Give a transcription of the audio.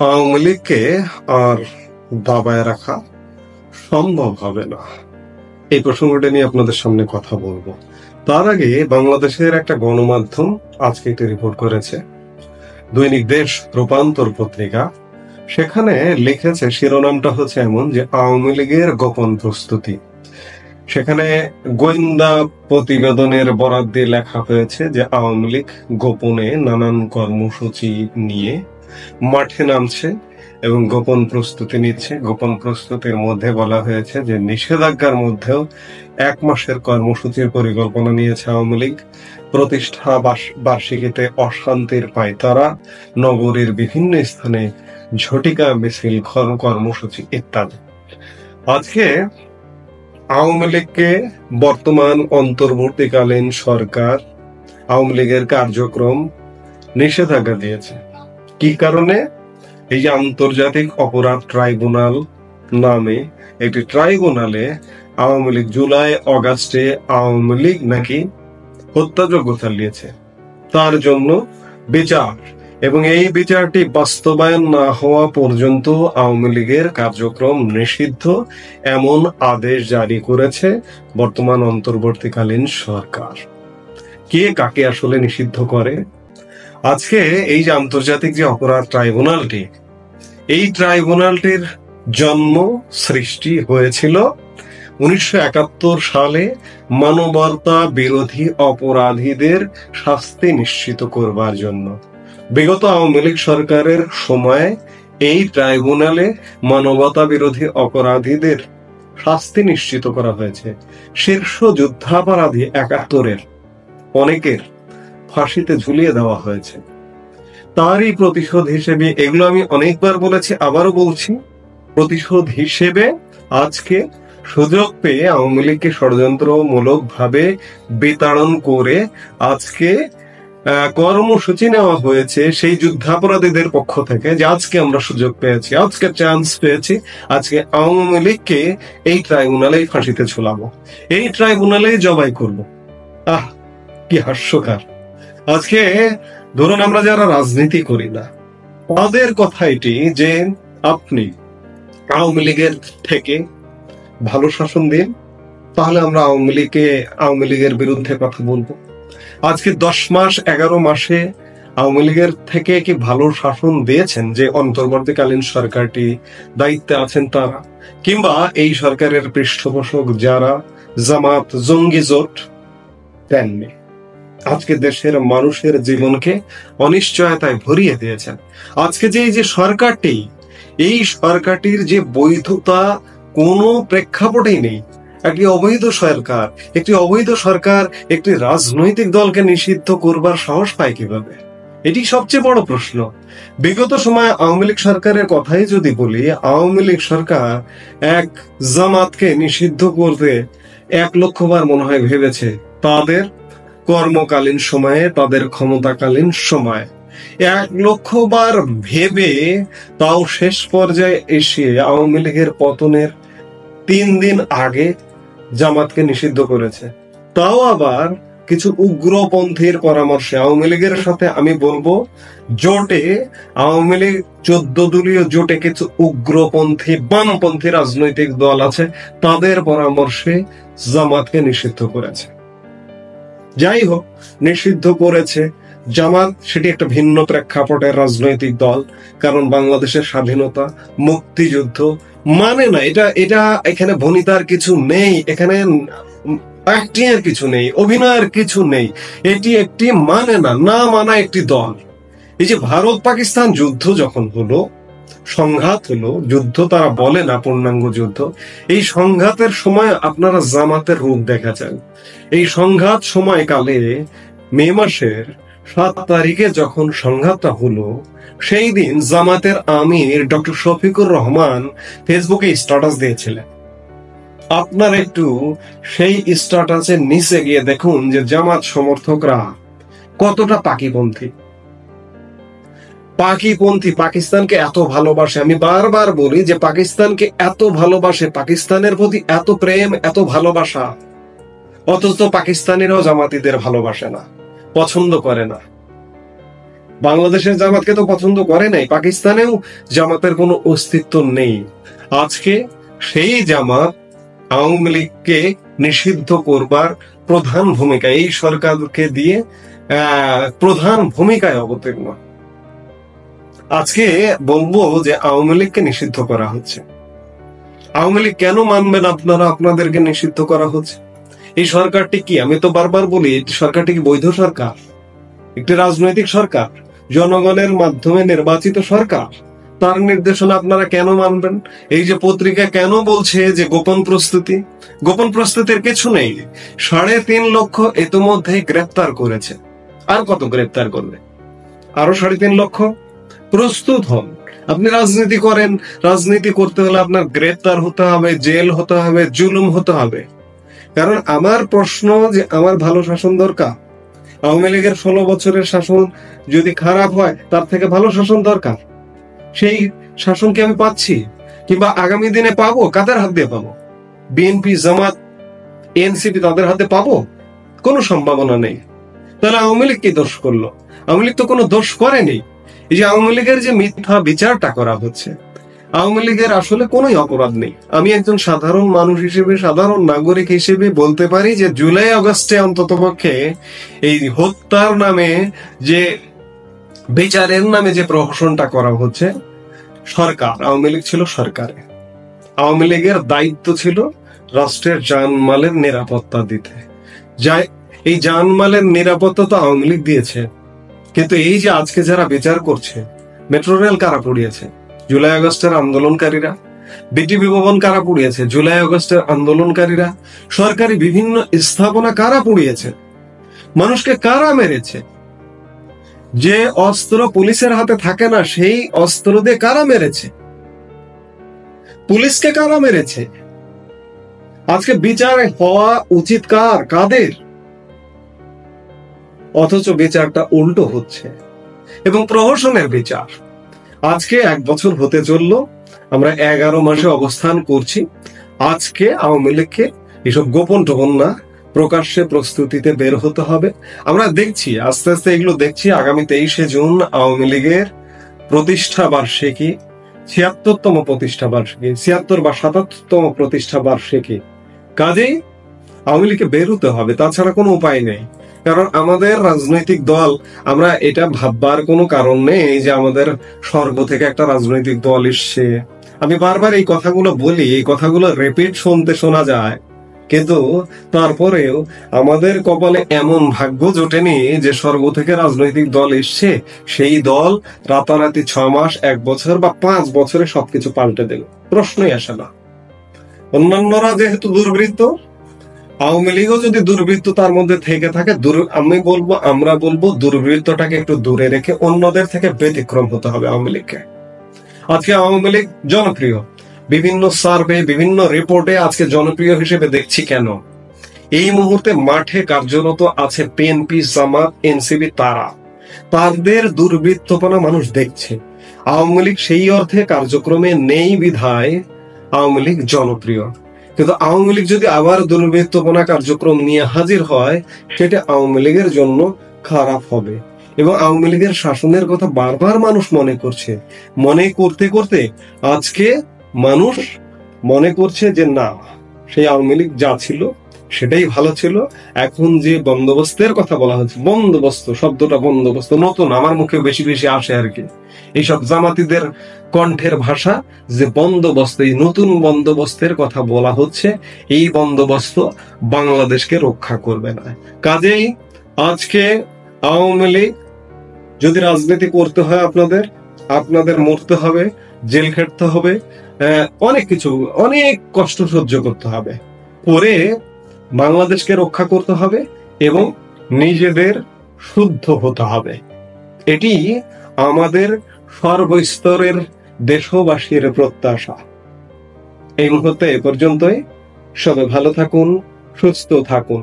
আওয়ামী লীগকে আর দাবায় রাখা সম্ভব হবে না। এই প্রসঙ্গটা নিয়ে আপনাদের সামনে কথা বলবো। তার আগে বাংলাদেশের একটা গণমাধ্যম আজকে একটি রিপোর্ট করেছে, দৈনিক দেশ রূপান্তর পত্রিকা। সেখানে লিখেছে, শিরোনামটা হচ্ছে এমন যে আওয়ামী লীগের গোপন প্রস্তুতি। সেখানে গোয়েন্দা প্রতিবেদনের বরাত দিয়ে লেখা হয়েছে যে আওয়ামী লীগ গোপনে নানান কর্মসূচি নিয়ে মাঠে নামছে এবং গোপন প্রস্তুতি নিচ্ছে। গোপন প্রস্তুতির মধ্যে বলা হয়েছে যে নিষেধাজ্ঞার মধ্যেও 1 মাসের কর্মসূচির পরিকল্পনা নিয়েছে আওয়ামী লীগ। প্রতিষ্ঠা বার্ষিকীতে অশান্তির পায়তারা, নগরীর বিভিন্ন স্থানে ঝটিকা মিছিল, কর্মসূচি ইত্যাদি। আজকে আওয়ামী লীগকে বর্তমান অন্তর্বর্তীকালীন সরকার আওয়ামী লীগের কার্যক্রম নিষেধাজ্ঞা দিয়েছে। কি কারণে? এই যে আন্তর্জাতিক অপরাধ ট্রাইব্যুনাল নামে একটি ট্রাইব্যুনালে আওয়ামী লীগ জুলাই অগাস্টে আওয়ামী লীগ নাকি হত্যাযজ্ঞ চালিয়েছে, তার জন্য বিচার, এবং এই বিচারটি বাস্তবায়ন না হওয়া পর্যন্ত আওয়ামী লীগের কার্যক্রম নিষিদ্ধ, এমন আদেশ জারি করেছে বর্তমান অন্তর্বর্তীকালীন সরকার। কে কাকে আসলে নিষিদ্ধ করে? আজকে এই যে আন্তর্জাতিক যে অপরাধ ট্রাইব্যুনালটি, এই ট্রাইব্যুনালটির জন্ম সৃষ্টি হয়েছিল 1971 সালে মানবতা বিরোধী অপরাধীদের শাস্তি নিশ্চিত করবার জন্য। বিগত আওয়ামী লীগ সরকারের সময় এই ট্রাইব্যুনালে মানবতা বিরোধী অপরাধীদের শাস্তি নিশ্চিত করা হয়েছে। শীর্ষ যুদ্ধাপরাধী 71-এর অনেকের ফাঁসিতে ঝুলিয়ে দেওয়া হয়েছে। তারই প্রতিশোধ হিসেবে, এগুলো আমি অনেকবার বলেছি, আবারও বলছি, প্রতিশোধ হিসেবে আজকে সুযোগ পেয়ে আওয়ামী লীগকে ষড়যন্ত্রমূলক ভাবে বিতাড়ন করে আজকে কর্মসূচি নেওয়া হয়েছে সেই যুদ্ধাপরাধীদের পক্ষ থেকে, যে আজকে আমরা সুযোগ পেয়েছি, আজকে চান্স পেয়েছি, আজকে আওয়ামী লীগকে এই ট্রাইব্যুনালে ফাঁসিতে ঝুলাবো, এই ট্রাইব্যুনালে জবাই করব। কি হাস্যকর! আজকে ধরুন আমরা যারা রাজনীতি করি না, তাদের কথা এটি যে আপনি আওয়ামী লীগের থেকে ভালো শাসন দিন, তাহলে আমরা আওয়ামী লীগের বিরুদ্ধে কথা বলবো। আজকে 10 মাস 11 মাসে আওয়ামী লীগের থেকে কি ভালো শাসন দিয়েছেন যে অন্তর্বর্তীকালীন সরকারটি দায়িত্বে আছেন তারা, কিংবা এই সরকারের পৃষ্ঠপোষক যারা জামাত জঙ্গি জোট? দেননি। আজকে দেশের মানুষের জীবনকে অনিশ্চয়তায় ভরিয়ে দিয়েছেন। আজকে যে এই যে সরকারটি, এই সরকারটির যে বৈধতা কোনো প্রেক্ষাপটেই নেই। একটি অবৈধ সরকার একটি রাজনৈতিক দলকে নিষিদ্ধ করবার সাহস পায় কিভাবে? এটি সবচেয়ে বড় প্রশ্ন। বিগত সময় আওয়ামী লীগ সরকারের কথাই যদি বলি, আওয়ামী লীগ সরকার এক জামাতকে নিষিদ্ধ করতে 1 লক্ষ বার মনে হয় ভেবেছে। তাদের কর্মকালীন সময়ে, তাদের ক্ষমতাকালীন সময়ে 1 লক্ষ বার ভেবে তাও শেষ পর্যায়ে এসে আওয়ামী লীগের পতনের 3 দিন আগে জামাতকে নিষিদ্ধ করেছে। তাও আবার কিছু উগ্রপন্থীর পরামর্শে। আওয়ামী লীগের সাথে আমি বলবো জোটে, আওয়ামী লীগ 14 দলীয় জোটে কিছু উগ্রপন্থী বামপন্থী রাজনৈতিক দল আছে, তাদের পরামর্শে জামাতকে নিষিদ্ধ করেছে। যাই হোক, নিষিদ্ধ করেছে জামাত, সেটি একটা ভিন্ন প্রেক্ষাপটের রাজনৈতিক দল, কারণ বাংলাদেশের স্বাধীনতা, মুক্তিযুদ্ধ মানে না। এটা এখানে ভনিতার কিছু নেই, এখানে অ্যাক্টিং এর কিছু নেই, অভিনয়ের কিছু নেই। এটি একটি না মানা একটি দল। এই যে ভারত পাকিস্তান যুদ্ধ যখন হলো, সংঘাত হলো, যুদ্ধ তারা বলে না, পূর্ণাঙ্গ যুদ্ধ, এই সংঘাতের সময় আপনারা জামাতের রূপ দেখেছেন। এই সংঘাত সময়কালে মে মাসের 7 তারিখে যখন সংঘাতটা হলো, সেই দিন জামাতের আমির ডক্টর শফিকুর রহমান ফেসবুকে স্ট্যাটাস দিয়েছিলেন। আপনারা একটু সেই স্ট্যাটাসের নিচে গিয়ে দেখুন যে জামাত সমর্থকরা কতটা পাকিপন্থী, পাকিস্তানকে এত ভালোবাসে। আমি বারবার বলি যে পাকিস্তানকে এত ভালোবাসে, পাকিস্তানের প্রতি এত প্রেম, এত ভালোবাসা, অথচ পাকিস্তানিরাও জামাতিদের ভালোবাসে না, পছন্দ করে না। বাংলাদেশের জামাতকে তো পছন্দ করে নাই, পাকিস্তানেও জামাতের কোনো অস্তিত্ব নেই। আজকে সেই জামাত আওয়ামী লীগকে নিষিদ্ধ করবার প্রধান ভূমিকা এই সরকারকে দিয়ে প্রধান ভূমিকায় অবতীর্ণ। আজকে বলবো যে আওয়ামী লীগকে নিষিদ্ধ করা হচ্ছে। আওয়ামী লীগ কেন মানবেন আপনারা? আপনাদেরকে নিষিদ্ধ করা হচ্ছে। এই সরকারটি কি, আমি তো বারবার বলি, সরকারটি কি বৈধ সরকার? একটি রাজনৈতিক সরকার, জনগণের মাধ্যমে নির্বাচিত সরকার। তার নির্দেশনা আপনারা কেন মানবেন? এই যে পত্রিকা কেন বলছে যে গোপন প্রস্তুতি, গোপন প্রস্তুতির কিছু নেই। 3.5 লক্ষ ইতিমধ্যে গ্রেপ্তার করেছে, আর কত গ্রেপ্তার করবে? আরো 3.5 লক্ষ। প্রস্তুত হন। আপনি রাজনীতি করেন, রাজনীতি করতে হলে আপনার গ্রেপ্তার হতে হবে, জেল হতে হবে, জুলুম হতে হবে। কারণ আমার প্রশ্ন যে আমার ভালো শাসন দরকার। আওয়ামী লীগের 16 বছরের শাসন যদি খারাপ হয়, তার থেকে ভালো শাসন দরকার। সেই শাসন কি আমি পাচ্ছি? কিংবা আগামী দিনে পাবো? কাদের হাত দিয়ে পাবো? বিএনপি, জামাত, এনসিপি তাদের হাতে পাবো? কোনো সম্ভাবনা নেই। তাহলে আওয়ামী লীগ কি দোষ করলো? আওয়ামী লীগ তো কোনো দোষ করেনি। এই যে আওয়ামী লীগের যে মিথ্যা বিচারটা করা হচ্ছে, আওয়ামী লীগের আসলে কোনো অপরাধ নেই। আমি একজন সাধারণ মানুষ হিসেবে, সাধারণ নাগরিক হিসেবে বলতে পারি যে জুলাই আগস্টে অন্ততপক্ষে এই হত্যার নামে যে বিচারের নামে যে প্রহসনটা করা হচ্ছে, সরকার, আওয়ামী লীগ ছিল সরকারে, আওয়ামী লীগের দায়িত্ব ছিল রাষ্ট্রের জানমালের নিরাপত্তা দিতে। এই জানমালের নিরাপত্তা তো আওয়ামী লীগ দিয়েছে। কিন্তু এই যে আজকে যারা বিচার করছে, মেট্রো রেল কারা পুড়িয়েছে? জুলাই আগস্টের আন্দোলনকারীরা। বিটিভি ভবন কারা পুড়িয়েছে? জুলাই আগস্টের আন্দোলনকারীরা। সরকারি বিভিন্ন স্থাপনা কারা পুড়িয়েছে? মানুষকে কারা মেরেছে? যে অস্ত্র পুলিশের হাতে থাকে না, সেই অস্ত্র দিয়ে কারা মেরেছে? পুলিশকে কারা মেরেছে? আজকে বিচার হওয়া উচিত কাদের? অথচ বিচারটা উল্টো হচ্ছে, এবং প্রহসনের বিচার। আজকে 1 বছর হতে চলল, আমরা 11 মাসে অবস্থান করছি। আজকে আওয়ামী লীগকে এসব গোপন টোপন না, প্রকাশ্যে প্রস্তুতিতে বের হতে হবে। আমরা দেখছি, আস্তে আস্তে এগুলো দেখছি। আগামী 23শে জুন আওয়ামী লীগের প্রতিষ্ঠা বার্ষিকী, 76তম প্রতিষ্ঠা বার্ষিকী, 76 বা 77তম প্রতিষ্ঠা বার্ষিকী। কাজেই আওয়ামী লীগকে বের হতে হবে, তাছাড়া কোনো উপায় নেই। কারণ আমাদের রাজনৈতিক দল, আমরা এটা ভাববার কোনো কারণ নেই যে আমাদের স্বর্গ থেকে একটা রাজনৈতিক দল এসছে। আমি বারবার এই কথাগুলো বলি, এই কথাগুলো রিপিট শুনতে শোনা যায়, কিন্তু তারপরেও আমাদের কপালে এমন ভাগ্য জোটেনি যে স্বর্গ থেকে রাজনৈতিক দল এসছে, সেই দল রাতারাতি 6 মাস, 1 বছর বা 5 বছরে সবকিছু পাল্টে দিল। প্রশ্নই আসে না। অন্যান্যরা যেহেতু দুর্বৃত্ত, আওয়ামী লীগও যদি দুর্বৃত্ত তার মধ্যে থেকে থাকে, আমরা বলবো দুর্বৃত্তটাকে একটু দূরে রেখে অন্যদের থেকে ব্যতিক্রম হতে হবে আওয়ামী লীগকে। আজকে আওয়ামী লীগ জনপ্রিয়, বিভিন্ন সার্ভে, বিভিন্ন রিপোর্টে আজকে জনপ্রিয় হিসেবে দেখছি কেন? এই মুহূর্তে মাঠে কার্যরত আছে বিএনপি, জামাত, এনসিপি। তাদের দুর্বৃত্তপনা মানুষ দেখছে। আওয়ামী লীগ সেই অর্থে কার্যক্রমে নেই বিধায় আওয়ামী লীগ জনপ্রিয়। কিন্তু আওয়ামী লীগ যদি আবার দুর্বৃত্তপনা কার্যক্রম নিয়ে হাজির হয়, সেটা আওয়ামী লীগের জন্য খারাপ হবে। এবং আওয়ামী লীগের শাসনের কথা বারবার মানুষ মনে করছে। মনে করতে করতে আজকে মানুষ মনে করছে যে না, সেই আওয়ামী লীগ যা ছিল সেটাই ভালো ছিল। এখন যে বন্দোবস্তের কথা বলা হচ্ছে, বন্দোবস্ত শব্দটা, বন্দোবস্ত নতুন, আমার মুখে বেশি বেশি আসে আর কি। এইসব জামাতিদের কণ্ঠের ভাষা যে বন্দোবস্ত, এই নতুন বন্দোবস্তের কথা বলা হচ্ছে, এই বন্দোবস্ত বাংলাদেশকে রক্ষা করবে না। কাজেই আজকে আওয়ামী লীগ যদি রাজনীতি করতে হয়, আপনাদের মরতে হবে, জেল খেটতে হবে, অনেক কিছু, অনেক কষ্ট সহ্য করতে হবে, করে বাংলাদেশকে রক্ষা করতে হবে এবং নিজেদের শুদ্ধ হতে হবে। এটি আমাদের সর্বস্তরের দেশবাসীর প্রত্যাশা। এই মুহূর্তে এ পর্যন্তই। সবাই ভালো থাকুন, সুস্থ থাকুন।